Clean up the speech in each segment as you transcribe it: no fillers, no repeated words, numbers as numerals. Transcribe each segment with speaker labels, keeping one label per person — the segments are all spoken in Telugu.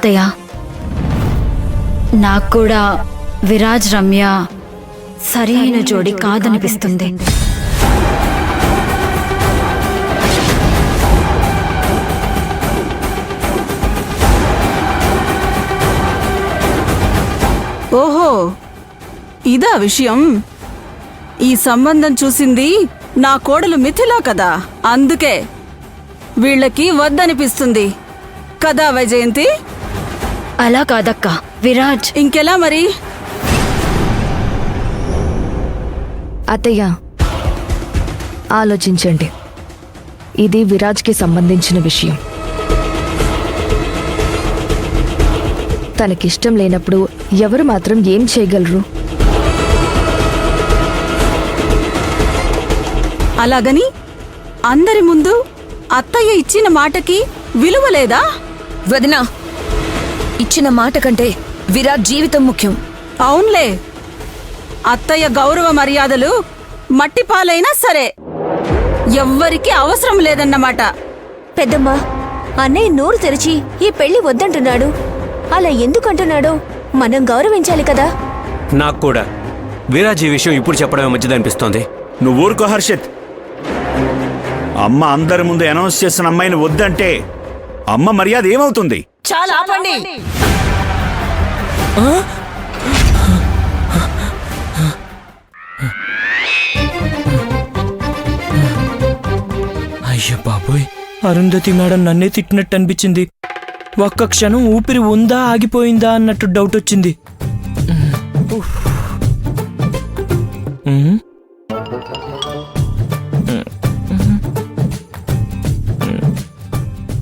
Speaker 1: అత్తయ్య, నాకు కూడా విరాజ్ రమ్య సరైన జోడి కాదనిపిస్తుంది.
Speaker 2: ఓహో, ఇదా విషయం. ఈ సంబంధం చూసింది నా కోడలు మిథిలా కదా, అందుకే వీళ్ళకి వద్దనిపిస్తుంది కదా వైజయంతి?
Speaker 1: అలా కాదక్క, విరాజ్.
Speaker 2: ఇంకెలా మరి?
Speaker 3: అత్తయ్య, ఆలోచించండి. ఇది విరాజ్కి సంబంధించిన విషయం. తనకిష్టం లేనప్పుడు ఎవరు మాత్రం ఏం చేయగలరు?
Speaker 2: అలాగని అందరి ముందు అత్తయ్య ఇచ్చిన మాటకి విలువ లేదా?
Speaker 4: వదినా, ఇచ్చిన మాట కంటే విరాట్ జీవితం ముఖ్యం.
Speaker 2: అవునులే, అత్తయ్య గౌరవ మర్యాదలు మట్టిపాలైనా సరే ఎవ్వరికీ అవసరం లేదన్నమాట.
Speaker 5: పెద్దమ్మా, అన్నయ్య నోరు తెరిచి ఈ పెళ్లి వద్దంటున్నాడు. అలా ఎందుకంటున్నాడో మనం గౌరవించాలి కదా.
Speaker 6: నాకు కూడా విరాజ్ ఈ విషయం ఇప్పుడు చెప్పడమే మంచిదనిపిస్తోంది.
Speaker 7: నువ్వు ఊరుకో హర్షిత్. అమ్మ అందరి ముందు అనౌన్స్ చేసిన అమ్మాయిని వద్దంటే అమ్మ మర్యాద ఏమవుతుంది?
Speaker 4: చాలా ఆపండి.
Speaker 8: అయ్య బాబోయ్, అరుంధతి మేడం నన్నే తిట్టినట్టు అనిపించింది. ఒక్క క్షణం ఊపిరి ఉందా ఆగిపోయిందా అన్నట్టు డౌట్ వచ్చింది.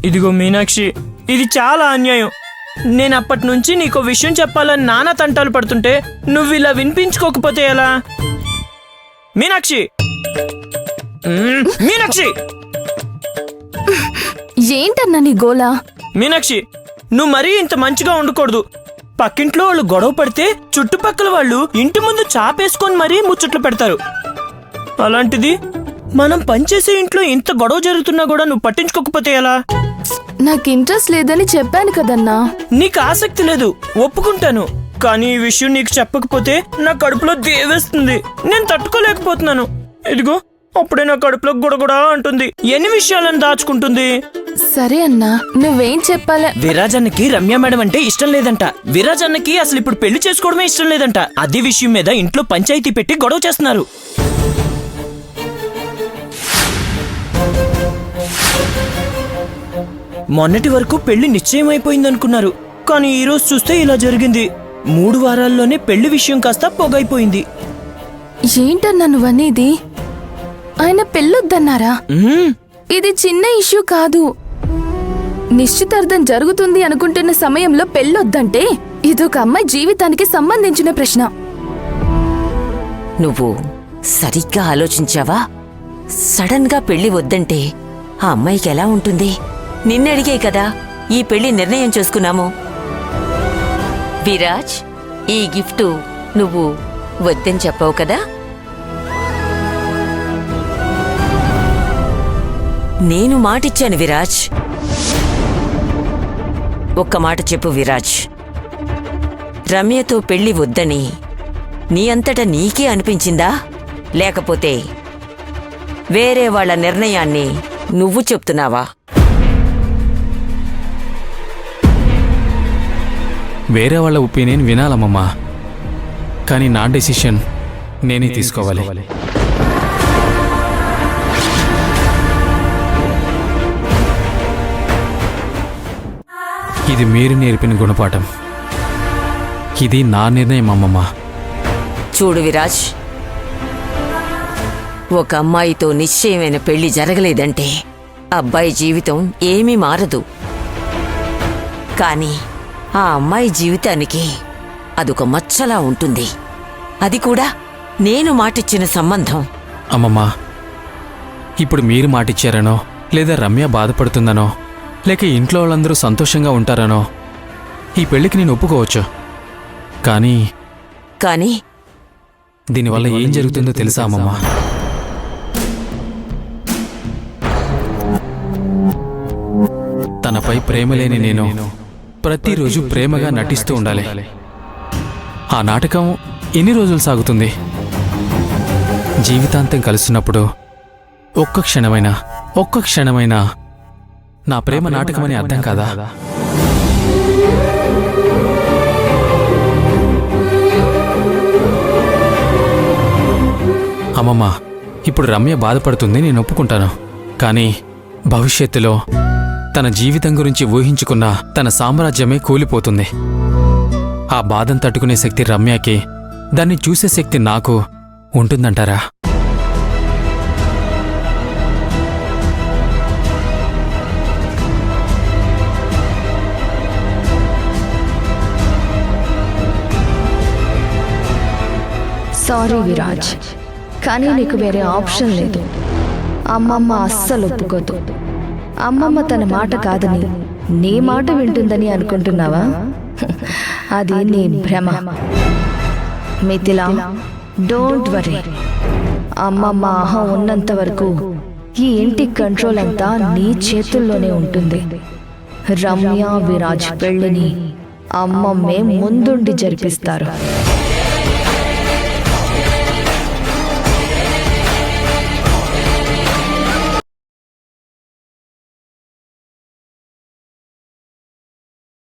Speaker 8: ఇదిగో మీనాక్షి, ఇది చాలా అన్యాయం. నేను అప్పటి నుంచి నీకో విషయం చెప్పాలని నానా తంటాలు పడుతుంటే నువ్వు ఇలా వినిపించుకోకపోతే ఎలా? మీనాక్షి, మీనాక్షి,
Speaker 3: ఏంటన్నా నీ గోలా?
Speaker 8: మీనాక్షి, నువ్వు మరీ ఇంత మంచిగా ఉండకూడదు. పక్కింట్లో వాళ్ళు గొడవ పడితే చుట్టుపక్కల వాళ్ళు ఇంటి ముందు చాపేసుకొని మరీ ముచ్చట్లు పెడతారు. అలాంటిది మనం పనిచేసే ఇంట్లో ఇంత గొడవ జరుగుతున్నా కూడా నువ్వు పట్టించుకోకపోతే ఎలా?
Speaker 3: నాకు ఇంట్రెస్ట్ లేదని చెప్పాను కదన్నా.
Speaker 8: నీకు ఆసక్తి లేదు, ఒప్పుకుంటాను. కానీ ఈ విషయం నీకు చెప్పకపోతే నా కడుపులో దేవేస్తుంది. నేను తట్టుకోలేకపోతున్నాను. ఇదిగో అప్పుడే నా కడుపులో గుడగుడా అంటుంది. ఎన్ని విషయాలను దాచుకుంటుంది.
Speaker 3: సరే అన్నా, నువ్వేం చెప్పాలా?
Speaker 8: విరాజ్ అన్నకి రమ్య మేడం అంటే ఇష్టం లేదంట. విరాజ్ అన్నకి అసలు ఇప్పుడు పెళ్లి చేసుకోవడమే ఇష్టం లేదంట. అదే విషయం మీద ఇంట్లో పంచాయతీ పెట్టి గొడవ చేస్తున్నారు. మొన్నటి వరకు పెళ్లి నిశ్చయమైపోయిందనుకున్నారు. కానీ ఈ రోజు చూస్తే ఇలా జరిగింది. 3 వారాల్లోనే పెళ్లి విషయం కాస్త పొగైపోయింది.
Speaker 3: ఏంటన్నా నువ్వనేది? ఆయన పెళ్ళొద్దన్నారా? ఇది చిన్న ఇష్యూ కాదు. నిశ్చితార్థం జరుగుతుంది అనుకుంటున్న సమయంలో పెళ్ళొద్దంటే ఇదొక అమ్మాయి జీవితానికి సంబంధించిన ప్రశ్న.
Speaker 4: నువ్వు సరిగ్గా ఆలోచించావా? సడన్ గా పెళ్లి వద్దంటే ఆ అమ్మాయికి ఎలా ఉంటుంది? నిన్నడిగే కదా ఈ పెళ్లి నిర్ణయం చేసుకున్నాము. విరాజ్, ఈ గిఫ్ట్ నువ్వు వద్దని చెప్పావు కదా. నేను మాటిచ్చాను విరాజ్. ఒక్క మాట చెప్పు విరాజ్, రమ్యతో పెళ్లి వద్దని నీ అంతటా నీకే అనిపించిందా, లేకపోతే వేరే వాళ్ళ నిర్ణయాన్ని నువ్వు చెప్తున్నావా?
Speaker 9: వేరే వాళ్ళ ఒపీనియన్ వినాలమ్మమ్మా, కానీ నా డెసిషన్ నేనే తీసుకోవాలి. ఇది మీరు నేర్పిన గుణపాఠం. ఇది నా నిర్ణయం అమ్మమ్మా.
Speaker 4: చూడు విరాజ్, ఒక అమ్మాయితో నిశ్చయమైన పెళ్లి జరగలేదంటే అబ్బాయి జీవితం ఏమీ మారదు. కానీ ఆ అమ్మాయి జీవితానికి అదొక మచ్చలా ఉంటుంది. అది కూడా నేను మాటిచ్చిన సంబంధం.
Speaker 9: అమ్మమ్మా, ఇప్పుడు మీరు మాటిచ్చారనో, లేదా రమ్య బాధపడుతుందనో, లేక ఇంట్లో వాళ్ళందరూ సంతోషంగా ఉంటారనో ఈ పెళ్లికి నేను ఒప్పుకోవచ్చు. కానీ దీనివల్ల ఏం జరుగుతుందో తెలుసా అమ్మమ్మా? తనపై ప్రేమ లేని నేను ప్రతిరోజు ప్రేమగా నటిస్తూ ఉండాలి. ఆ నాటకం ఎన్ని రోజులు సాగుతుంది? జీవితాంతం కలుస్తున్నప్పుడు ఒక్క క్షణమైనా నా ప్రేమ నాటకమని అర్థం కాదా? అమ్మమ్మ, ఇప్పుడు రమ్య బాధపడుతుంది, నేను ఒప్పుకుంటాను. కానీ భవిష్యత్తులో తన జీవితం గురించి ఊహించుకున్న తన సామ్రాజ్యమే కూలిపోతుంది. ఆ బాధను తట్టుకునే శక్తి రమ్యకి, దాన్ని చూసే శక్తి నాకు ఉంటుందంటారా?
Speaker 3: సారీ విరాజ్, కానీ నీకు వేరే ఆప్షన్ లేదు. అమ్మమ్మ అస్సలు ఒప్పుకోదు. అమ్మమ్మ తన మాట కాదని నీ మాట వింటుందని అనుకుంటున్నావా? అది నీ భ్రమ. Mithila, don't worry. అమ్మమ్మ అహం ఉన్నంత వరకు ఈ ఇంటి కంట్రోల్ అంతా నీ చేతుల్లోనే ఉంటుంది. రమ్య విరాజ్ పెళ్లిని అమ్మమ్మే ముందుండి జరిపిస్తారు.